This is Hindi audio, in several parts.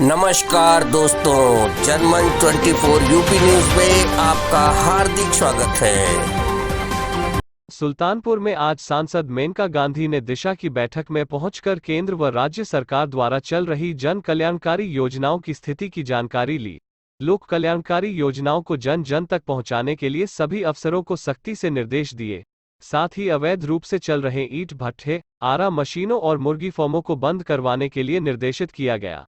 नमस्कार दोस्तों, जनमन 24 यूपी न्यूज में आपका हार्दिक स्वागत है। सुल्तानपुर में आज सांसद मेनका गांधी ने दिशा की बैठक में पहुंचकर केंद्र व राज्य सरकार द्वारा चल रही जन कल्याणकारी योजनाओं की स्थिति की जानकारी ली। लोक कल्याणकारी योजनाओं को जन जन तक पहुंचाने के लिए सभी अफसरों को सख्ती से निर्देश दिए। साथ ही अवैध रूप से चल रहे ईंट भट्ठे, आरा मशीनों और मुर्गी फार्मों को बंद करवाने के लिए निर्देशित किया गया।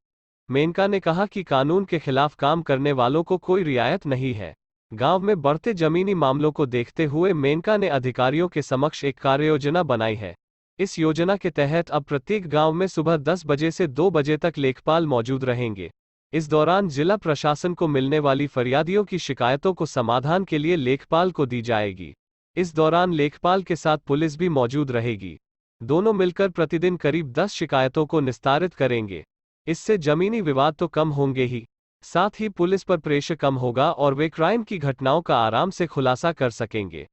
मेनका ने कहा कि कानून के खिलाफ काम करने वालों को कोई रियायत नहीं है। गांव में बढ़ते जमीनी मामलों को देखते हुए मेनका ने अधिकारियों के समक्ष एक कार्ययोजना बनाई है। इस योजना के तहत अब प्रत्येक गांव में सुबह 10 बजे से 2 बजे तक लेखपाल मौजूद रहेंगे। इस दौरान जिला प्रशासन को मिलने वाली फरियादियों की शिकायतों को समाधान के लिए लेखपाल को दी जाएगी। इस दौरान लेखपाल के साथ पुलिस भी मौजूद रहेगी। दोनों मिलकर प्रतिदिन करीब 10 शिकायतों को निस्तारित करेंगे। इससे जमीनी विवाद तो कम होंगे ही, साथ ही पुलिस पर प्रेशर कम होगा और वे क्राइम की घटनाओं का आराम से खुलासा कर सकेंगे।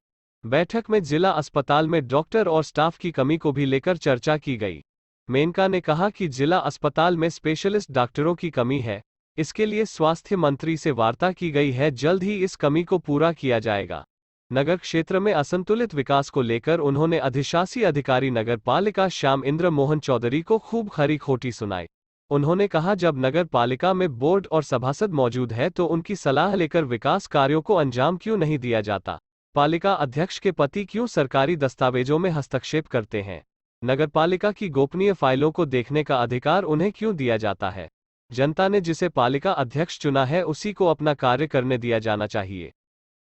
बैठक में जिला अस्पताल में डॉक्टर और स्टाफ की कमी को भी लेकर चर्चा की गई। मेनका ने कहा कि जिला अस्पताल में स्पेशलिस्ट डॉक्टरों की कमी है। इसके लिए स्वास्थ्य मंत्री से वार्ता की गई है। जल्द ही इस कमी को पूरा किया जाएगा। नगर क्षेत्र में असंतुलित विकास को लेकर उन्होंने अधिशासी अधिकारी नगर पालिका श्याम इंद्र मोहन चौधरी को खूब खरी खोटी सुनाई। उन्होंने कहा, जब नगर पालिका में बोर्ड और सभासद मौजूद है तो उनकी सलाह लेकर विकास कार्यों को अंजाम क्यों नहीं दिया जाता। पालिका अध्यक्ष के पति क्यों सरकारी दस्तावेजों में हस्तक्षेप करते हैं। नगर पालिका की गोपनीय फाइलों को देखने का अधिकार उन्हें क्यों दिया जाता है। जनता ने जिसे पालिका अध्यक्ष चुना है उसी को अपना कार्य करने दिया जाना चाहिए,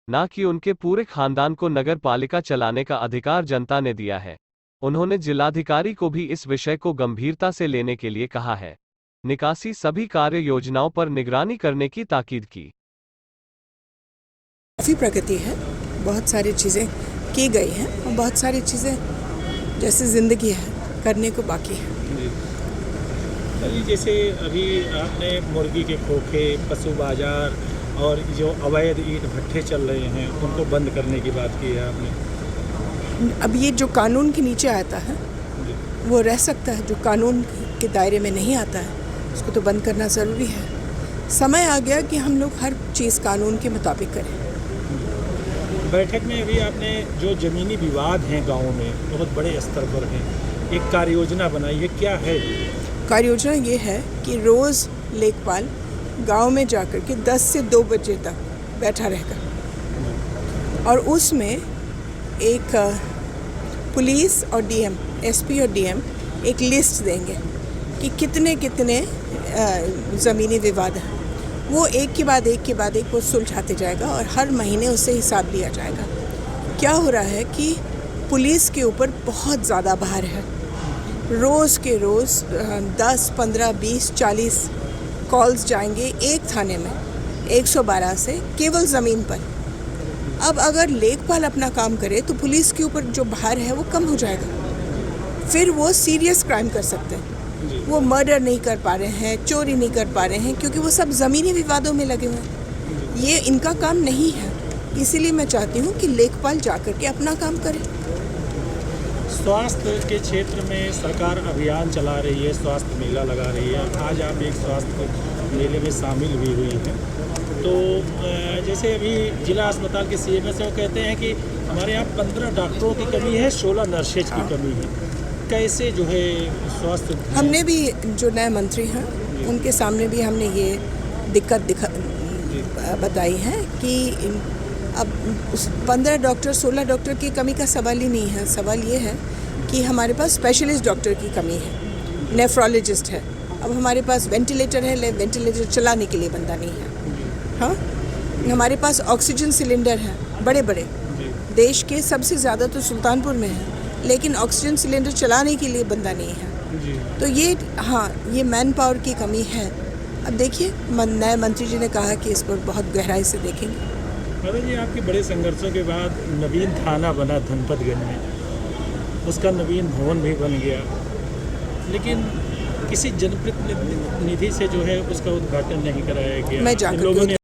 न कि उनके पूरे खानदान को नगर पालिका चलाने का अधिकार जनता ने दिया है। उन्होंने जिलाधिकारी को भी इस विषय को गंभीरता से लेने के लिए कहा है। निकासी सभी कार्य योजनाओं पर निगरानी करने की ताकीद की। काफ़ी प्रगति है, बहुत सारी चीज़ें की गई हैं और बहुत सारी चीज़ें जैसे ज़िंदगी है करने को बाकी है। जैसे अभी आपने मुर्गी के खोखे, पशु बाजार और जो अवैध ईंट भट्ठे चल रहे हैं उनको बंद करने की बात की है आपने। अब ये जो कानून के नीचे आता है वो रह सकता है, जो कानून के दायरे में नहीं आता है उसको तो बंद करना ज़रूरी है। समय आ गया कि हम लोग हर चीज़ कानून के मुताबिक करें। बैठक में अभी आपने जो ज़मीनी विवाद हैं गाँव में बहुत बड़े स्तर पर हैं, एक कार्य योजना बनाई है, क्या है कार्य योजना? ये है कि रोज़ लेखपाल गांव में जाकर के 10 से 2 बजे तक बैठा रहेगा और उसमें एक पुलिस और डीएम, एसपी और डीएम एक लिस्ट देंगे कि कितने कितने ज़मीनी विवाद हैं। वो एक के बाद एक वो सुलझाते जाएगा और हर महीने उससे हिसाब लिया जाएगा। क्या हो रहा है कि पुलिस के ऊपर बहुत ज़्यादा भार है। रोज़ के रोज़ 10, 15, 20, 40 कॉल्स जाएंगे एक थाने में 112 से केवल ज़मीन पर। अब अगर लेखपाल अपना काम करे तो पुलिस के ऊपर जो भार है वो कम हो जाएगा। फिर वो सीरियस क्राइम कर सकते हैं। वो मर्डर नहीं कर पा रहे हैं, चोरी नहीं कर पा रहे हैं, क्योंकि वो सब ज़मीनी विवादों में लगे हुए हैं। ये इनका काम नहीं है। इसीलिए मैं चाहती हूँ कि लेखपाल जाकर के अपना काम करे। स्वास्थ्य के क्षेत्र में सरकार अभियान चला रही है, स्वास्थ्य मेला लगा रही है। आज आप एक स्वास्थ्य मेले में शामिल भी हुई हैं। तो जैसे अभी जिला अस्पताल के सीएमएस वो कहते हैं कि हमारे यहाँ 15 डॉक्टरों की कमी है, 16 नर्सेज की कमी है। कैसे जो है स्वास्थ्य? हमने भी जो नए मंत्री हैं उनके सामने भी हमने ये दिक्कत बताई है कि अब 15 डॉक्टर, 16 डॉक्टर की कमी का सवाल ही नहीं है। सवाल ये है कि हमारे पास स्पेशलिस्ट डॉक्टर की कमी है, नेफ्रोलॉजिस्ट है। अब हमारे पास वेंटिलेटर है, वेंटिलेटर चलाने के लिए बंदा नहीं है। हाँ, हमारे पास ऑक्सीजन सिलेंडर है बड़े बड़े, देश के सबसे ज़्यादा तो सुल्तानपुर में है, लेकिन ऑक्सीजन सिलेंडर चलाने के लिए बंदा नहीं है। तो ये मैन पावर की कमी है। अब देखिए, नए मंत्री जी ने कहा कि इस पर बहुत गहराई से देखेंगे। माता जी, आपके बड़े संघर्षों के बाद नवीन थाना बना धनपतगंज में, उसका नवीन भवन भी बन गया, लेकिन किसी जनप्रतिनिधि से जो है उसका उद्घाटन नहीं कराया गया। मैं जाकर